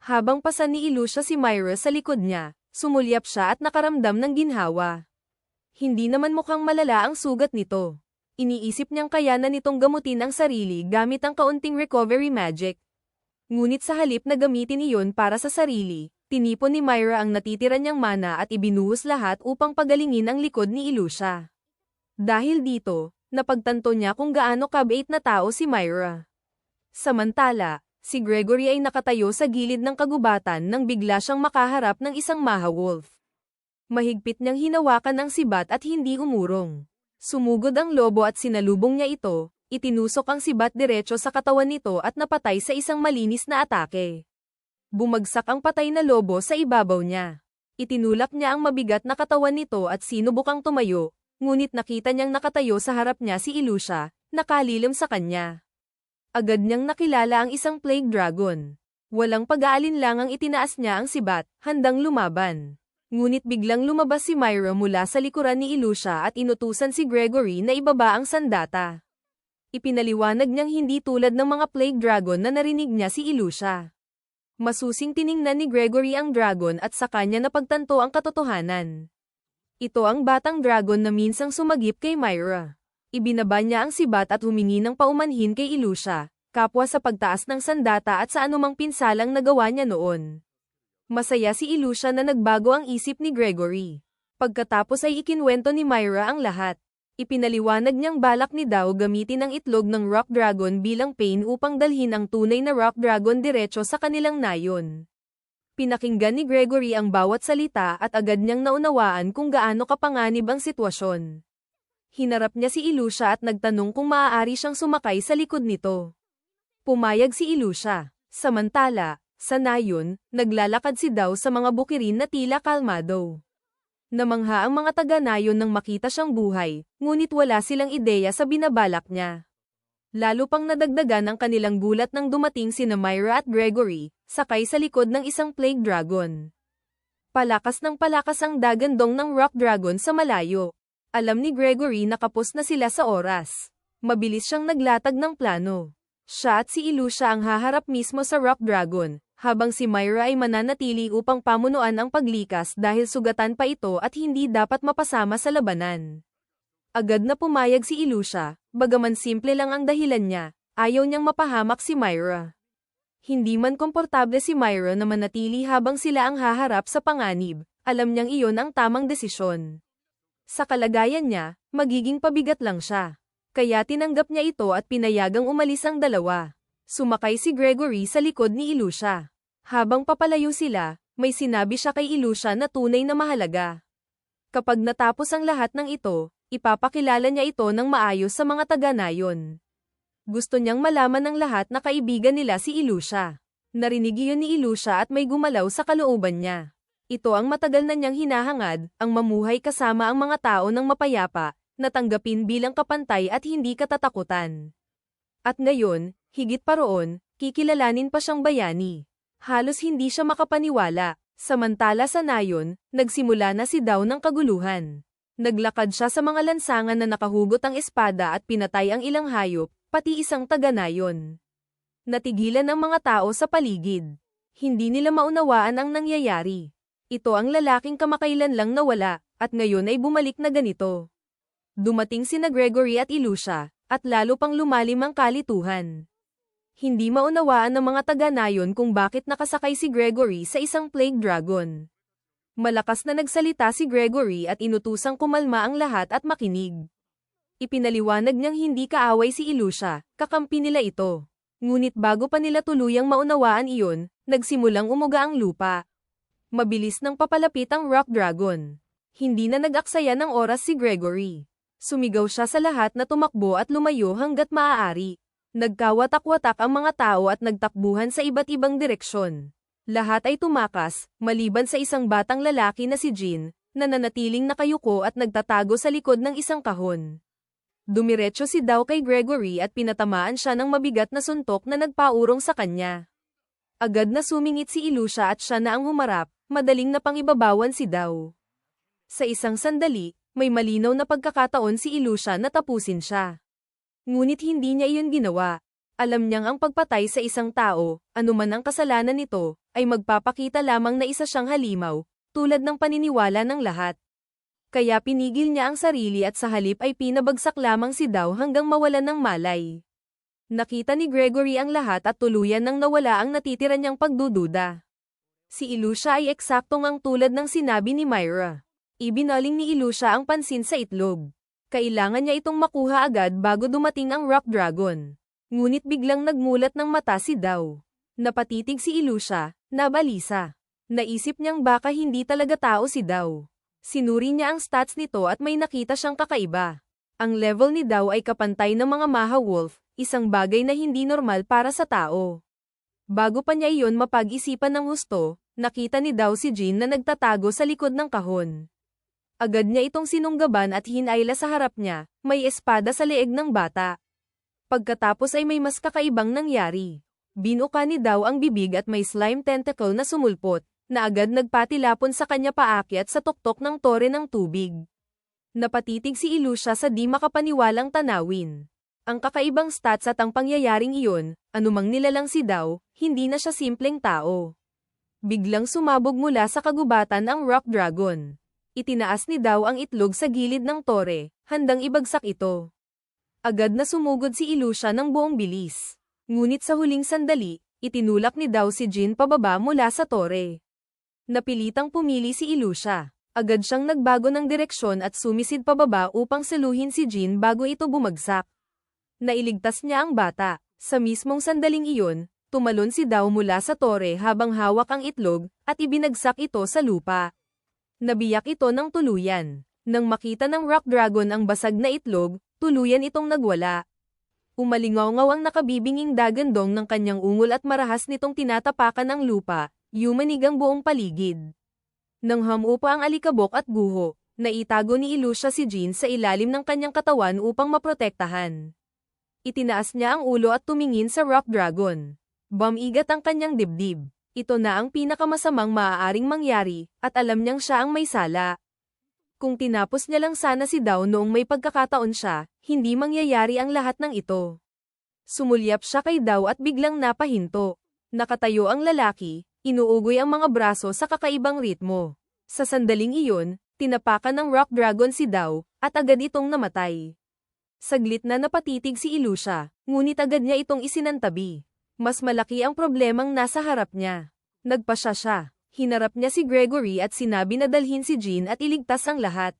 Habang pasan ni Ilusha si Myra sa likod niya, sumulyap siya at nakaramdam ng ginhawa. Hindi naman mukhang malala ang sugat nito. Iniisip niyang kayanan nitong gamutin ang sarili gamit ang kaunting recovery magic. Ngunit sa halip na gamitin iyon para sa sarili, tinipon ni Myra ang natitira niyang mana at ibinuhos lahat upang pagalingin ang likod ni Ilusha. Dahil dito, napagtanto niya kung gaano kabait na tao si Myra. Samantala, si Gregory ay nakatayo sa gilid ng kagubatan nang bigla siyang makaharap ng isang maha-wolf. Mahigpit niyang hinawakan ang sibat at hindi umurong. Sumugod ang lobo at sinalubong niya ito, itinusok ang sibat diretso sa katawan nito at napatay sa isang malinis na atake. Bumagsak ang patay na lobo sa ibabaw niya. Itinulak niya ang mabigat na katawan nito at sinubukang tumayo, ngunit nakita niyang nakatayo sa harap niya si Ilusha, nakalilim sa kanya. Agad niyang nakilala ang isang plague dragon. Walang pag-aalinlangang itinaas niya ang sibat, handang lumaban. Ngunit biglang lumabas si Myra mula sa likuran ni Ilusha at inutusan si Gregory na ibaba ang sandata. Ipinaliwanag niyang hindi tulad ng mga plague dragon na narinig niya si Ilusha. Masusing tiningnan ni Gregory ang dragon at sa kanya napagtanto ang katotohanan. Ito ang batang dragon na minsang sumagip kay Myra. Ibinaba niya ang sibat at humingi ng paumanhin kay Ilusha, kapwa sa pagtaas ng sandata at sa anumang pinsalang nagawa niya noon. Masaya si Ilusha na nagbago ang isip ni Gregory. Pagkatapos ay ikinwento ni Myra ang lahat. Ipinaliwanag niyang balak ni Dao gamitin ang itlog ng Rock Dragon bilang pain upang dalhin ang tunay na Rock Dragon diretso sa kanilang nayon. Pinakinggan ni Gregory ang bawat salita at agad niyang naunawaan kung gaano kapanganib ang sitwasyon. Hinarap niya si Ilusha at nagtanong kung maaari siyang sumakay sa likod nito. Pumayag si Ilusha. Samantala, sa nayon, naglalakad si Dao sa mga bukirin na tila kalmado. Namangha ang mga taga-nayon nang makita siyang buhay, ngunit wala silang ideya sa binabalak niya. Lalo pang nadagdagan ang kanilang gulat nang dumating sina Myra at Gregory, sakay sa likod ng isang plague dragon. Palakas ng palakas ang dagandong ng Rock Dragon sa malayo. Alam ni Gregory na kapos na sila sa oras. Mabilis siyang naglatag ng plano. Siya at si Ilusha ang haharap mismo sa Rock Dragon, habang si Myra ay mananatili upang pamunuan ang paglikas dahil sugatan pa ito at hindi dapat mapasama sa labanan. Agad na pumayag si Ilusha, bagaman simple lang ang dahilan niya, ayaw niyang mapahamak si Myra. Hindi man komportable si Myra na manatili habang sila ang haharap sa panganib, alam niyang iyon ang tamang desisyon. Sa kalagayan niya, magiging pabigat lang siya. Kaya tinanggap niya ito at pinayagang umalis ang dalawa. Sumakay si Gregory sa likod ni Ilusha. Habang papalayo sila, may sinabi siya kay Ilusha na tunay na mahalaga. Kapag natapos ang lahat ng ito, ipapakilala niya ito ng maayos sa mga taga-nayon. Gusto niyang malaman ng lahat na kaibigan nila si Ilusha. Narinig iyon ni Ilusha at may gumalaw sa kalooban niya. Ito ang matagal na niyang hinahangad, ang mamuhay kasama ang mga tao ng mapayapa, natanggapin bilang kapantay at hindi katatakutan. At ngayon, higit pa roon, kikilalanin pa siyang bayani. Halos hindi siya makapaniwala, samantala sa nayon, nagsimula na si Dao ng kaguluhan. Naglakad siya sa mga lansangan na nakahugot ang espada at pinatay ang ilang hayop, pati isang taga-nayon. Natigilan ang mga tao sa paligid. Hindi nila maunawaan ang nangyayari. Ito ang lalaking kamakailan lang nawala, at ngayon ay bumalik na ganito. Dumating sina Gregory at Ilusha, at lalo pang lumalim ang kalituhan. Hindi maunawaan ng mga taga-nayon kung bakit nakasakay si Gregory sa isang plague dragon. Malakas na nagsalita si Gregory at inutusang kumalma ang lahat at makinig. Ipinaliwanag niyang hindi kaaway si Ilusha, kakampi nila ito. Ngunit bago pa nila tuluyang maunawaan iyon, nagsimulang umuga ang lupa. Mabilis nang papalapit ang Rock Dragon. Hindi na nag-aksaya ng oras si Gregory. Sumigaw siya sa lahat na tumakbo at lumayo hanggat maaari. Nagkawatak-watak ang mga tao at nagtakbuhan sa iba't ibang direksyon. Lahat ay tumakas, maliban sa isang batang lalaki na si Jean, na nanatiling nakayuko at nagtatago sa likod ng isang kahon. Dumiretso si Dao kay Gregory at pinatamaan siya ng mabigat na suntok na nagpaurong sa kanya. Agad na sumingit si Ilusha at siya na ang humarap, madaling napangibabawan si Dao. Sa isang sandali, may malinaw na pagkakataon si Ilusha na tapusin siya. Ngunit hindi niya iyon ginawa. Alam niyang ang pagpatay sa isang tao, anuman ang kasalanan nito, ay magpapakita lamang na isa siyang halimaw, tulad ng paniniwala ng lahat. Kaya pinigil niya ang sarili at sa halip ay pinabagsak lamang si Dao hanggang mawalan ng malay. Nakita ni Gregory ang lahat at tuluyan nang nawala ang natitira niyang pagdududa. Si Ilusha ay eksaktong ang tulad ng sinabi ni Myra. Ibinaling ni Ilusha ang pansin sa itlog. Kailangan niya itong makuha agad bago dumating ang Rock Dragon. Ngunit biglang nagmulat ng mata si Dao. Napatitig si Ilusha, nabalisa. Naisip niyang baka hindi talaga tao si Dao. Sinuri niya ang stats nito at may nakita siyang kakaiba. Ang level ni Dao ay kapantay ng mga Maha Wolf, isang bagay na hindi normal para sa tao. Bago pa niya iyon mapag-isipan ng husto, nakita ni Dao si Jin na nagtatago sa likod ng kahon. Agad niya itong sinunggaban at hinayla sa harap niya, may espada sa leeg ng bata. Pagkatapos ay may mas kakaibang nangyari. Binuka ni Dao ang bibig at may slime tentacle na sumulpot, na agad nagpatilapon sa kanya paakyat sa tuktok ng tore ng tubig. Napatitig si Ilusha sa di makapaniwalang tanawin. Ang kakaibang stats at ang pangyayaring iyon, anumang nilalang si Dao, hindi na siya simpleng tao. Biglang sumabog mula sa kagubatan ang Rock Dragon. Itinaas ni Dao ang itlog sa gilid ng tore, handang ibagsak ito. Agad na sumugod si Ilusha ng buong bilis. Ngunit sa huling sandali, itinulak ni Dao si Jin pababa mula sa tore. Napilitang pumili si Ilusha. Agad siyang nagbago ng direksyon at sumisid pababa upang saluhin si Jin bago ito bumagsak. Nailigtas niya ang bata. Sa mismong sandaling iyon, tumalon si Dao mula sa tore habang hawak ang itlog, at ibinagsak ito sa lupa. Nabiyak ito ng tuluyan. Nang makita ng Rock Dragon ang basag na itlog, tuluyan itong nagwala. Umalingaw-ngaw ang nakabibinging dagandong ng kanyang ungol at marahas nitong tinatapakan ang lupa, yumanig ang buong paligid. Nang hamupa ang alikabok at guho, naitago ni Ilusha si Jin sa ilalim ng kanyang katawan upang maprotektahan. Itinaas niya ang ulo at tumingin sa Rock Dragon. Bumigat ang kanyang dibdib. Ito na ang pinakamasamang maaaring mangyari, at alam niyang siya ang may sala. Kung tinapos niya lang sana si Dao noong may pagkakataon siya, hindi mangyayari ang lahat ng ito. Sumulyap siya kay Dao at biglang napahinto. Nakatayo ang lalaki, inuugoy ang mga braso sa kakaibang ritmo. Sa sandaling iyon, tinapakan ng Rock Dragon si Dao, at agad itong namatay. Saglit na napatitig si Ilusha, ngunit agad niya itong isinantabi. Mas malaki ang problemang nasa harap niya. Nagpasya siya. Hinarap niya si Gregory at sinabi na dalhin si Jin at iligtas ang lahat.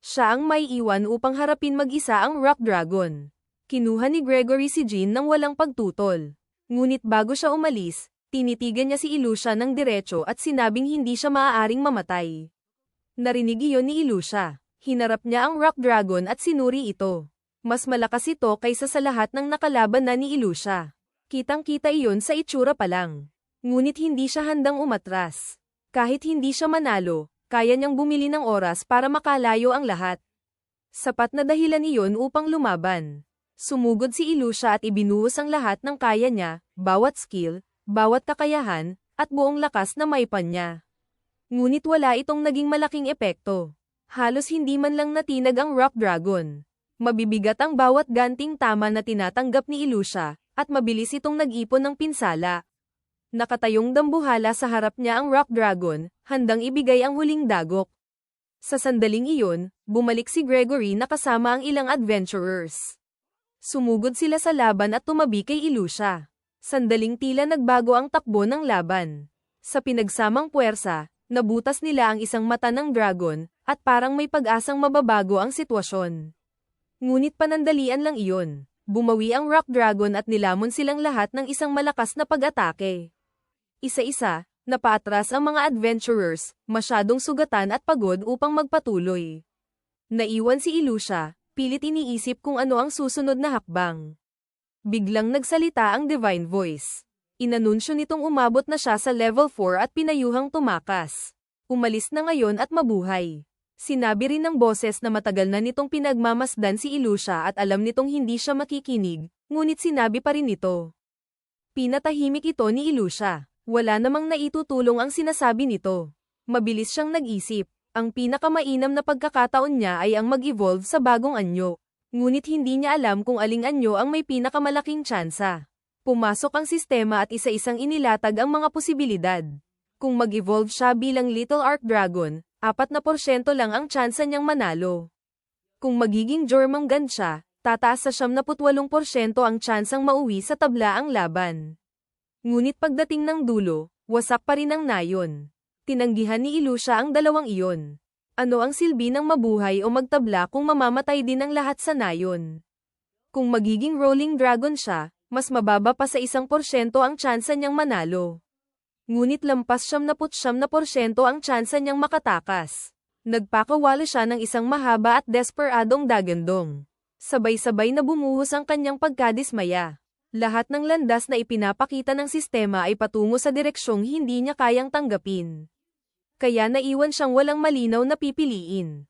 Siya ang may iwan upang harapin mag-isa ang Rock Dragon. Kinuha ni Gregory si Jin nang walang pagtutol. Ngunit bago siya umalis, tinitigan niya si Ilusha ng diretso at sinabing hindi siya maaaring mamatay. Narinig iyon ni Ilusha. Hinarap niya ang Rock Dragon at sinuri ito. Mas malakas ito kaysa sa lahat ng nakalaban na ni Ilusha. Kitang-kita iyon sa itsura pa lang. Ngunit hindi siya handang umatras. Kahit hindi siya manalo, kaya niyang bumili ng oras para makalayo ang lahat. Sapat na dahilan iyon upang lumaban. Sumugod si Ilusha at ibinuhos ang lahat ng kaya niya, bawat skill, bawat kakayahan, at buong lakas na maipan niya. Ngunit wala itong naging malaking epekto. Halos hindi man lang natinag ang Rock Dragon. Mabibigat ang bawat ganting tama na tinatanggap ni Ilusha, at mabilis itong nag-ipon ng pinsala. Nakatayong dambuhala sa harap niya ang Rock Dragon, handang ibigay ang huling dagok. Sa sandaling iyon, bumalik si Gregory na kasama ang ilang adventurers. Sumugod sila sa laban at tumabi kay Ilusha. Sandaling tila nagbago ang takbo ng laban. Sa pinagsamang puwersa, nabutas nila ang isang mata ng dragon, at parang may pag-asang mababago ang sitwasyon. Ngunit panandalian lang iyon. Bumawi ang Rock Dragon at nilamon silang lahat ng isang malakas na pag-atake. Isa-isa, napaatras ang mga adventurers, masyadong sugatan at pagod upang magpatuloy. Naiwan si Ilusha, pilit iniisip kung ano ang susunod na hakbang. Biglang nagsalita ang Divine Voice. Inanunsyo nitong umabot na siya sa level 4 at pinayuhang tumakas. Umalis na ngayon at mabuhay. Sinabi rin ng boses na matagal na nitong pinagmamasdan si Ilusha at alam nitong hindi siya makikinig, ngunit sinabi pa rin ito. Pinatahimik ito ni Ilusha. Wala namang naitutulong ang sinasabi nito. Mabilis siyang nag-isip. Ang pinakamainam na pagkakataon niya ay ang mag-evolve sa bagong anyo. Ngunit hindi niya alam kung aling anyo ang may pinakamalaking tsansa. Pumasok ang sistema at isa-isang inilatag ang mga posibilidad. Kung mag-evolve siya bilang Little Arc Dragon, 4% lang ang tsansa niyang manalo. Kung magiging Jormungand siya, tataas sa 78% ang tsansang mauwi sa tabla ang laban. Ngunit pagdating ng dulo, wasak pa rin ang nayon. Tinanggihan ni Ilusha ang dalawang iyon. Ano ang silbi ng mabuhay o magtabla kung mamamatay din ang lahat sa nayon? Kung magiging Rolling Dragon siya, mas mababa pa sa 1% ang tsansa niyang manalo. Ngunit lampas 79% ang tsansa niyang makatakas. Nagpakawala siya ng isang mahaba at desperadong dagandong. Sabay-sabay na bumuhos ang kanyang pagkadismaya. Lahat ng landas na ipinapakita ng sistema ay patungo sa direksyong hindi niya kayang tanggapin. Kaya naiwan siyang walang malinaw na pipiliin.